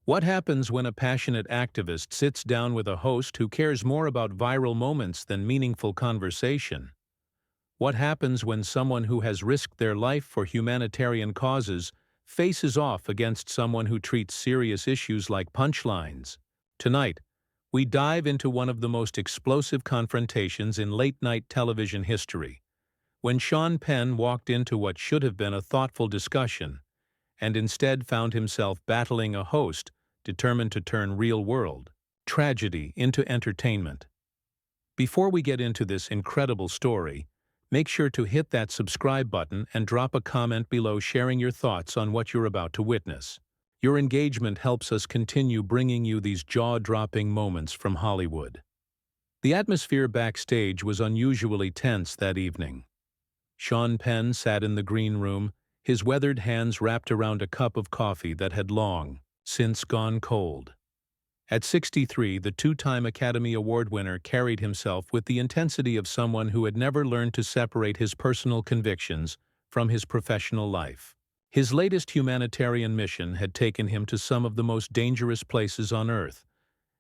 What happens when a passionate activist sits down with a host who cares more about viral moments than meaningful conversation? What happens when someone who has risked their life for humanitarian causes faces off against someone who treats serious issues like punchlines? Tonight, we dive into one of the most explosive confrontations in late-night television history, when Sean Penn walked into what should have been a thoughtful discussion, and instead found himself battling a host determined to turn real-world tragedy into entertainment. Before we get into this incredible story, make sure to hit that subscribe button and drop a comment below sharing your thoughts on what you're about to witness. Your engagement helps us continue bringing you these jaw-dropping moments from Hollywood. The atmosphere backstage was unusually tense that evening. Sean Penn sat in the green room, his weathered hands wrapped around a cup of coffee that had long since gone cold. At 63, the two-time Academy Award winner carried himself with the intensity of someone who had never learned to separate his personal convictions from his professional life. His latest humanitarian mission had taken him to some of the most dangerous places on Earth,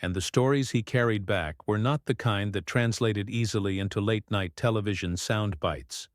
and the stories he carried back were not the kind that translated easily into late-night television sound bites.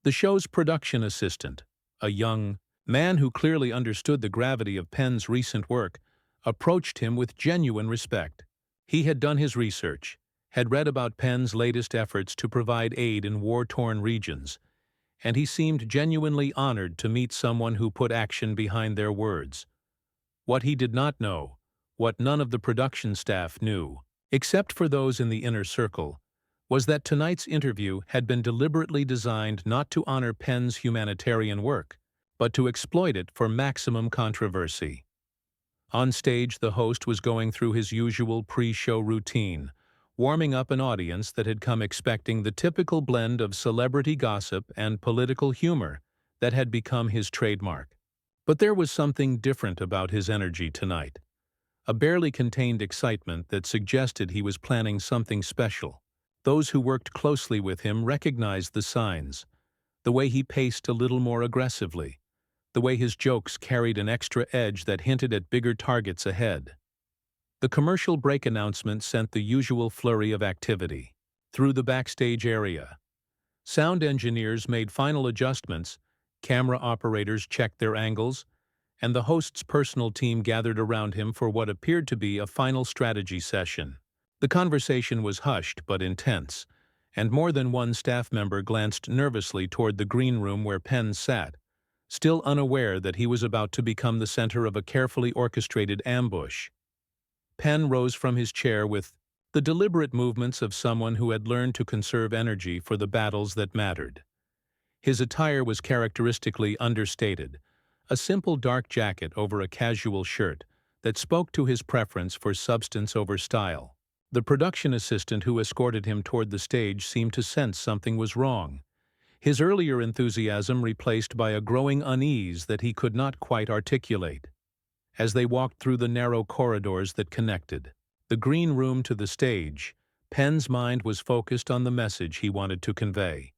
The show's production assistant, a young man who clearly understood the gravity of Penn's recent work, approached him with genuine respect. He had done his research, had read about Penn's latest efforts to provide aid in war-torn regions, and he seemed genuinely honored to meet someone who put action behind their words. What he did not know, what none of the production staff knew, except for those in the inner circle, was that tonight's interview had been deliberately designed not to honor Penn's humanitarian work, but to exploit it for maximum controversy. On stage, the host was going through his usual pre-show routine, warming up an audience that had come expecting the typical blend of celebrity gossip and political humor that had become his trademark. But there was something different about his energy tonight, a barely contained excitement that suggested he was planning something special. Those who worked closely with him recognized the signs, the way he paced a little more aggressively, the way his jokes carried an extra edge that hinted at bigger targets ahead. The commercial break announcement sent the usual flurry of activity through the backstage area. Sound engineers made final adjustments, camera operators checked their angles, and the host's personal team gathered around him for what appeared to be a final strategy session. The conversation was hushed but intense, and more than one staff member glanced nervously toward the green room where Penn sat, still unaware that he was about to become the center of a carefully orchestrated ambush. Penn rose from his chair with the deliberate movements of someone who had learned to conserve energy for the battles that mattered. His attire was characteristically understated, a simple dark jacket over a casual shirt that spoke to his preference for substance over style. The production assistant who escorted him toward the stage seemed to sense something was wrong, his earlier enthusiasm replaced by a growing unease that he could not quite articulate. As they walked through the narrow corridors that connected the green room to the stage, Penn's mind was focused on the message he wanted to convey.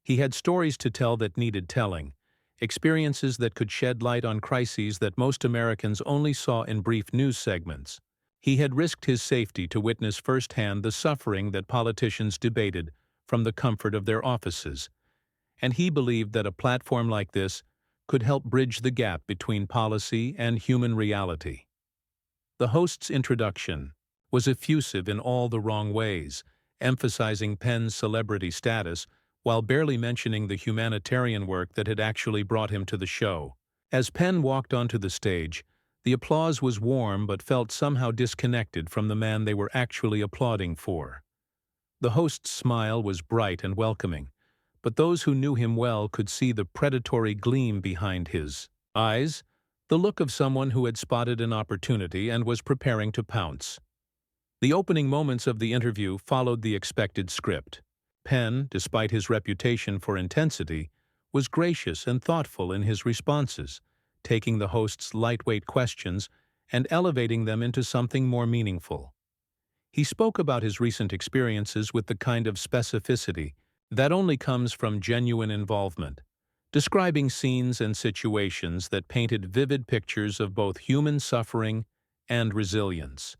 He had stories to tell that needed telling, experiences that could shed light on crises that most Americans only saw in brief news segments. He had risked his safety to witness firsthand the suffering that politicians debated from the comfort of their offices, and he believed that a platform like this could help bridge the gap between policy and human reality. The host's introduction was effusive in all the wrong ways, emphasizing Penn's celebrity status while barely mentioning the humanitarian work that had actually brought him to the show. As Penn walked onto the stage, the applause was warm but felt somehow disconnected from the man they were actually applauding for. The host's smile was bright and welcoming, but those who knew him well could see the predatory gleam behind his eyes, the look of someone who had spotted an opportunity and was preparing to pounce. The opening moments of the interview followed the expected script. Penn, despite his reputation for intensity, was gracious and thoughtful in his responses, taking the host's lightweight questions and elevating them into something more meaningful. He spoke about his recent experiences with the kind of specificity that only comes from genuine involvement, describing scenes and situations that painted vivid pictures of both human suffering and resilience.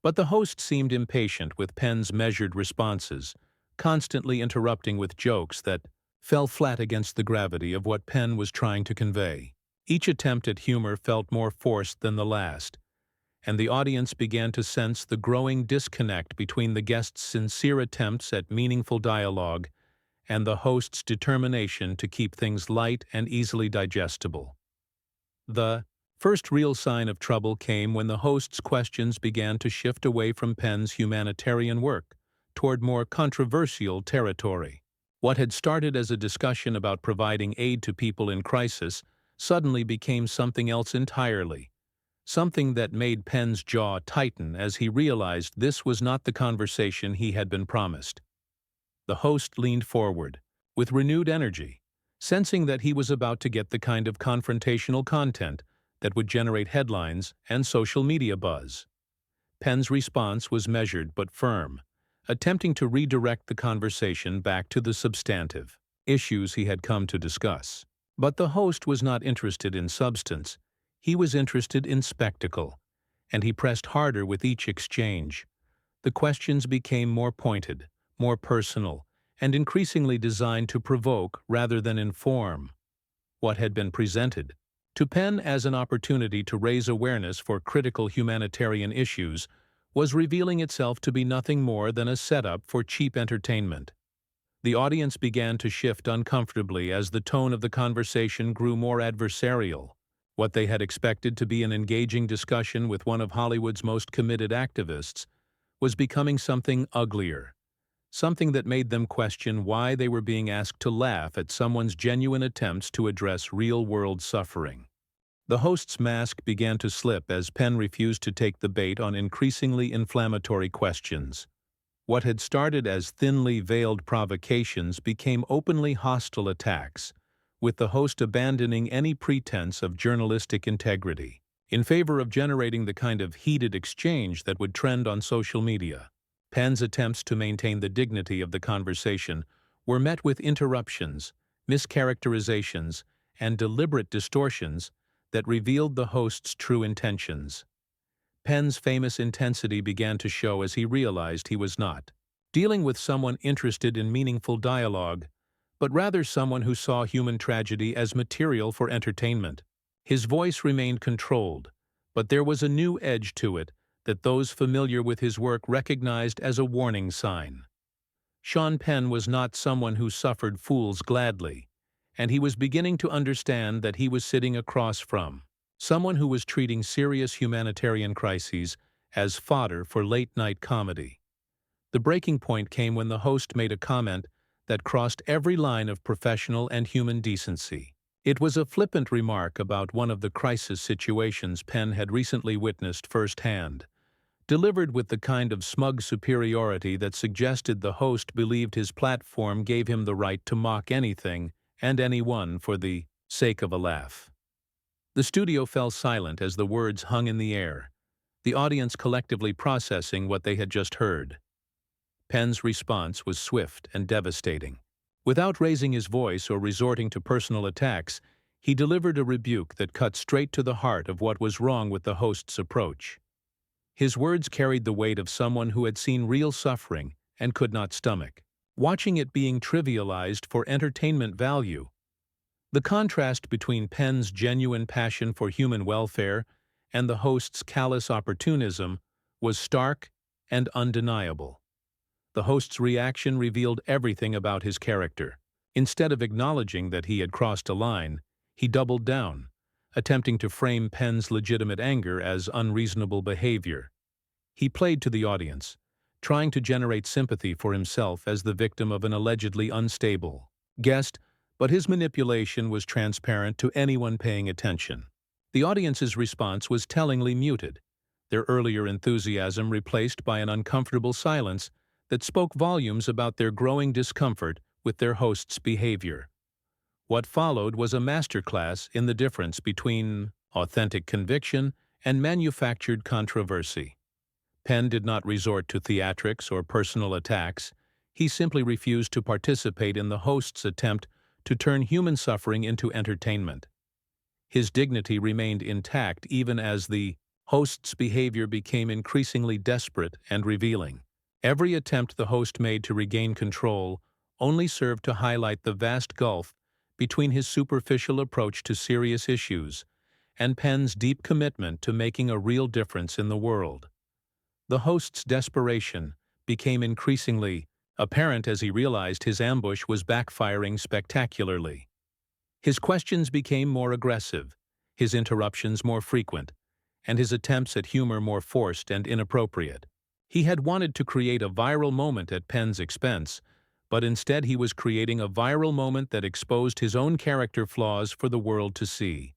But the host seemed impatient with Penn's measured responses, constantly interrupting with jokes that fell flat against the gravity of what Penn was trying to convey. Each attempt at humor felt more forced than the last, and the audience began to sense the growing disconnect between the guest's sincere attempts at meaningful dialogue and the host's determination to keep things light and easily digestible. The first real sign of trouble came when the host's questions began to shift away from Penn's humanitarian work toward more controversial territory. What had started as a discussion about providing aid to people in crisis suddenly became something else entirely, something that made Penn's jaw tighten as he realized this was not the conversation he had been promised. The host leaned forward, with renewed energy, sensing that he was about to get the kind of confrontational content that would generate headlines and social media buzz. Penn's response was measured but firm, attempting to redirect the conversation back to the substantive issues he had come to discuss. But the host was not interested in substance. He was interested in spectacle, and he pressed harder with each exchange. The questions became more pointed, more personal, and increasingly designed to provoke rather than inform. What had been presented to Penn as an opportunity to raise awareness for critical humanitarian issues was revealing itself to be nothing more than a setup for cheap entertainment. The audience began to shift uncomfortably as the tone of the conversation grew more adversarial. What they had expected to be an engaging discussion with one of Hollywood's most committed activists was becoming something uglier, something that made them question why they were being asked to laugh at someone's genuine attempts to address real-world suffering. The host's mask began to slip as Penn refused to take the bait on increasingly inflammatory questions. What had started as thinly veiled provocations became openly hostile attacks, with the host abandoning any pretense of journalistic integrity in favor of generating the kind of heated exchange that would trend on social media. Penn's attempts to maintain the dignity of the conversation were met with interruptions, mischaracterizations, and deliberate distortions that revealed the host's true intentions. Penn's famous intensity began to show as he realized he was not dealing with someone interested in meaningful dialogue, but rather someone who saw human tragedy as material for entertainment. His voice remained controlled, but there was a new edge to it that those familiar with his work recognized as a warning sign. Sean Penn was not someone who suffered fools gladly, and he was beginning to understand that he was sitting across from someone who was treating serious humanitarian crises as fodder for late-night comedy. The breaking point came when the host made a comment that crossed every line of professional and human decency. It was a flippant remark about one of the crisis situations Penn had recently witnessed firsthand, delivered with the kind of smug superiority that suggested the host believed his platform gave him the right to mock anything and anyone for the sake of a laugh. The studio fell silent as the words hung in the air, the audience collectively processing what they had just heard. Penn's response was swift and devastating. Without raising his voice or resorting to personal attacks, he delivered a rebuke that cut straight to the heart of what was wrong with the host's approach. His words carried the weight of someone who had seen real suffering and could not stomach watching it being trivialized for entertainment value. The contrast between Penn's genuine passion for human welfare and the host's callous opportunism was stark and undeniable. The host's reaction revealed everything about his character. Instead of acknowledging that he had crossed a line, he doubled down, attempting to frame Penn's legitimate anger as unreasonable behavior. He played to the audience, trying to generate sympathy for himself as the victim of an allegedly unstable guest, but his manipulation was transparent to anyone paying attention. The audience's response was tellingly muted, their earlier enthusiasm replaced by an uncomfortable silence that spoke volumes about their growing discomfort with their host's behavior. What followed was a masterclass in the difference between authentic conviction and manufactured controversy. Penn did not resort to theatrics or personal attacks. He simply refused to participate in the host's attempt to turn human suffering into entertainment. His dignity remained intact even as the host's behavior became increasingly desperate and revealing. Every attempt the host made to regain control only served to highlight the vast gulf between his superficial approach to serious issues and Penn's deep commitment to making a real difference in the world. The host's desperation became increasingly apparent as he realized his ambush was backfiring spectacularly. His questions became more aggressive, his interruptions more frequent, and his attempts at humor more forced and inappropriate. He had wanted to create a viral moment at Penn's expense, but instead he was creating a viral moment that exposed his own character flaws for the world to see.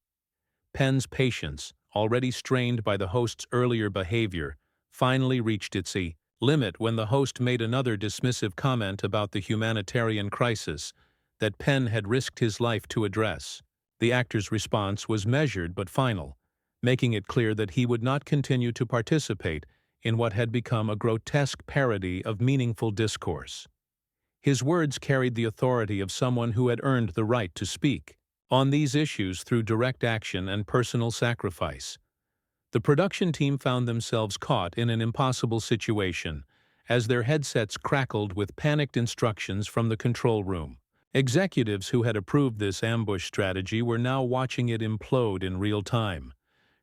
Penn's patience, already strained by the host's earlier behavior, finally reached its limit when the host made another dismissive comment about the humanitarian crisis that Penn had risked his life to address. The actor's response was measured but final, making it clear that he would not continue to participate in what had become a grotesque parody of meaningful discourse. His words carried the authority of someone who had earned the right to speak on these issues through direct action and personal sacrifice. The production team found themselves caught in an impossible situation as their headsets crackled with panicked instructions from the control room. Executives who had approved this ambush strategy were now watching it implode in real time,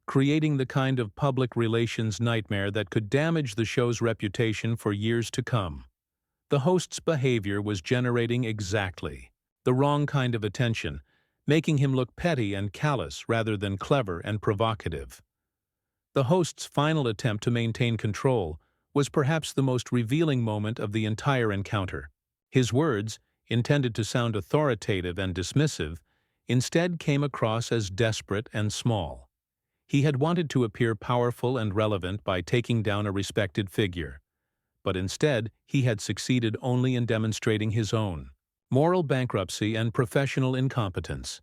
creating the kind of public relations nightmare that could damage the show's reputation for years to come. The host's behavior was generating exactly the wrong kind of attention, making him look petty and callous rather than clever and provocative. The host's final attempt to maintain control was perhaps the most revealing moment of the entire encounter. His words, intended to sound authoritative and dismissive, instead came across as desperate and small. He had wanted to appear powerful and relevant by taking down a respected figure, but instead he had succeeded only in demonstrating his own moral bankruptcy and professional incompetence.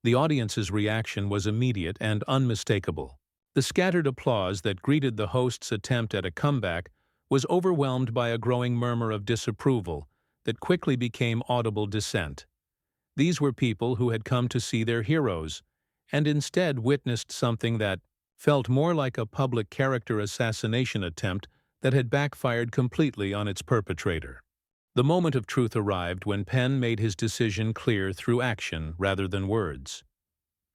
The audience's reaction was immediate and unmistakable. The scattered applause that greeted the host's attempt at a comeback was overwhelmed by a growing murmur of disapproval that quickly became audible dissent. These were people who had come to see their heroes, and instead witnessed something that felt more like a public character assassination attempt that had backfired completely on its perpetrator. The moment of truth arrived when Penn made his decision clear through action rather than words.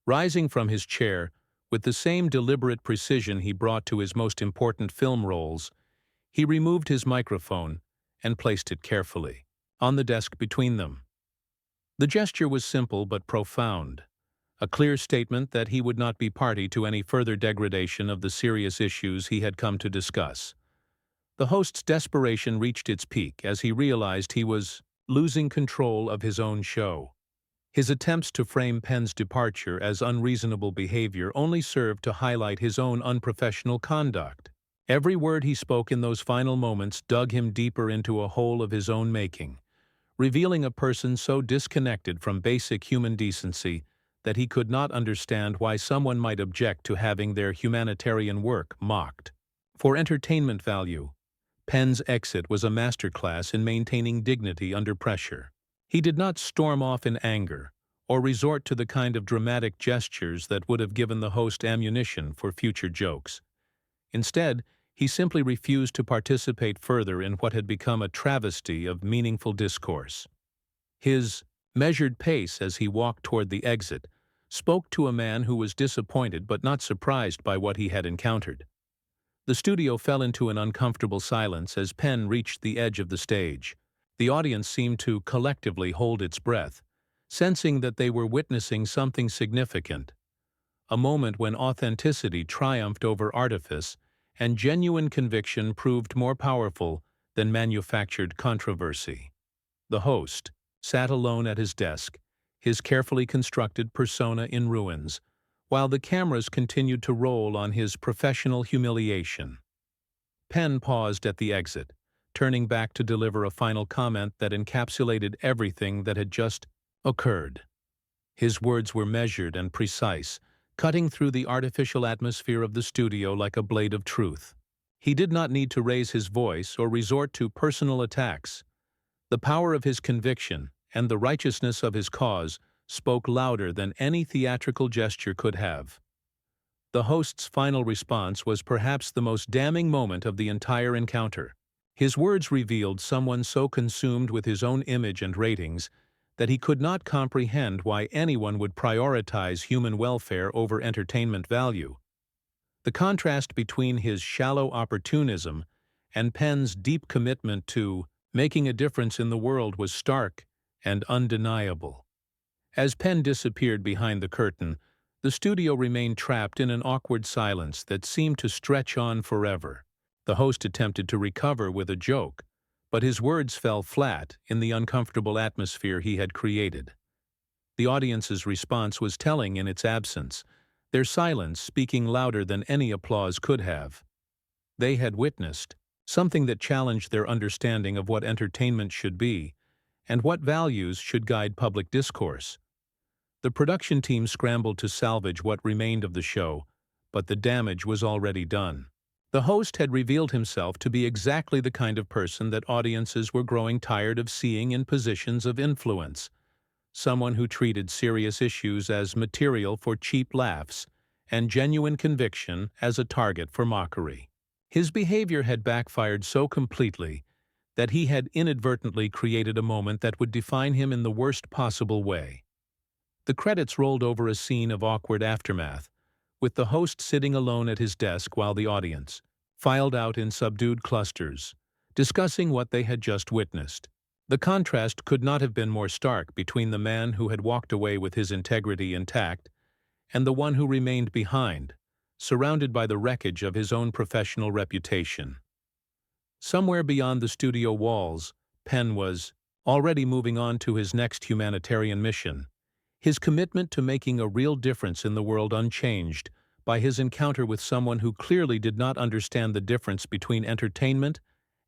Rising from his chair, with the same deliberate precision he brought to his most important film roles, he removed his microphone and placed it carefully on the desk between them. The gesture was simple but profound, a clear statement that he would not be party to any further degradation of the serious issues he had come to discuss. The host's desperation reached its peak as he realized he was losing control of his own show. His attempts to frame Penn's departure as unreasonable behavior only served to highlight his own unprofessional conduct. Every word he spoke in those final moments dug him deeper into a hole of his own making, revealing a person so disconnected from basic human decency that he could not understand why someone might object to having their humanitarian work mocked. For entertainment value, Penn's exit was a masterclass in maintaining dignity under pressure. He did not storm off in anger or resort to the kind of dramatic gestures that would have given the host ammunition for future jokes. Instead, he simply refused to participate further in what had become a travesty of meaningful discourse. His measured pace as he walked toward the exit spoke to a man who was disappointed but not surprised by what he had encountered. The studio fell into an uncomfortable silence as Penn reached the edge of the stage. The audience seemed to collectively hold its breath, sensing that they were witnessing something significant, a moment when authenticity triumphed over artifice and genuine conviction proved more powerful than manufactured controversy. The host sat alone at his desk, his carefully constructed persona in ruins, while the cameras continued to roll on his professional humiliation. Penn paused at the exit, turning back to deliver a final comment that encapsulated everything that had just occurred. His words were measured and precise, cutting through the artificial atmosphere of the studio like a blade of truth. He did not need to raise his voice or resort to personal attacks. The power of his conviction and the righteousness of his cause spoke louder than any theatrical gesture could have. The host's final response was perhaps the most damning moment of the entire encounter. His words revealed someone so consumed with his own image and ratings that he could not comprehend why anyone would prioritize human welfare over entertainment value. The contrast between his shallow opportunism and Penn's deep commitment to making a difference in the world was stark and undeniable. As Penn disappeared behind the curtain, the studio remained trapped in an awkward silence that seemed to stretch on forever. The host attempted to recover with a joke, but his words fell flat in the uncomfortable atmosphere he had created. The audience's response was telling in its absence, their silence speaking louder than any applause could have. They had witnessed something that challenged their understanding of what entertainment should be and what values should guide public discourse. The production team scrambled to salvage what remained of the show, but the damage was already done. The host had revealed himself to be exactly the kind of person that audiences were growing tired of seeing in positions of influence, someone who treated serious issues as material for cheap laughs and genuine conviction as a target for mockery. His behavior had backfired so completely that he had inadvertently created a moment that would define him in the worst possible way. The credits rolled over a scene of awkward aftermath, with the host sitting alone at his desk while the audience filed out in subdued clusters, discussing what they had just witnessed. The contrast could not have been more stark between the man who had walked away with his integrity intact and the one who remained behind, surrounded by the wreckage of his own professional reputation. Somewhere beyond the studio walls, Penn was already moving on to his next humanitarian mission, his commitment to making a real difference in the world unchanged by his encounter with someone who clearly did not understand the difference between entertainment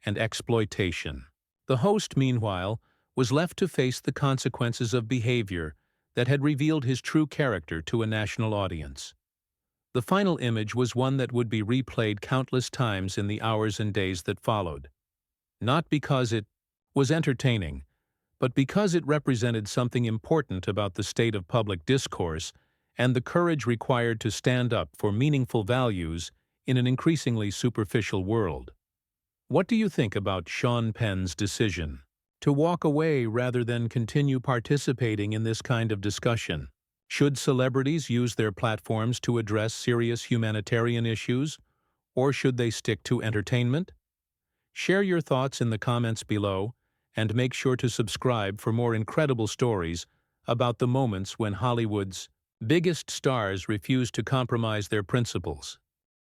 and exploitation. The host, meanwhile, was left to face the consequences of behavior that had revealed his true character to a national audience. The final image was one that would be replayed countless times in the hours and days that followed. Not because it was entertaining, but because it represented something important about the state of public discourse and the courage required to stand up for meaningful values in an increasingly superficial world. What do you think about Sean Penn's decision to walk away rather than continue participating in this kind of discussion? Should celebrities use their platforms to address serious humanitarian issues, or should they stick to entertainment? Share your thoughts in the comments below, and make sure to subscribe for more incredible stories about the moments when Hollywood's biggest stars refused to compromise their principles.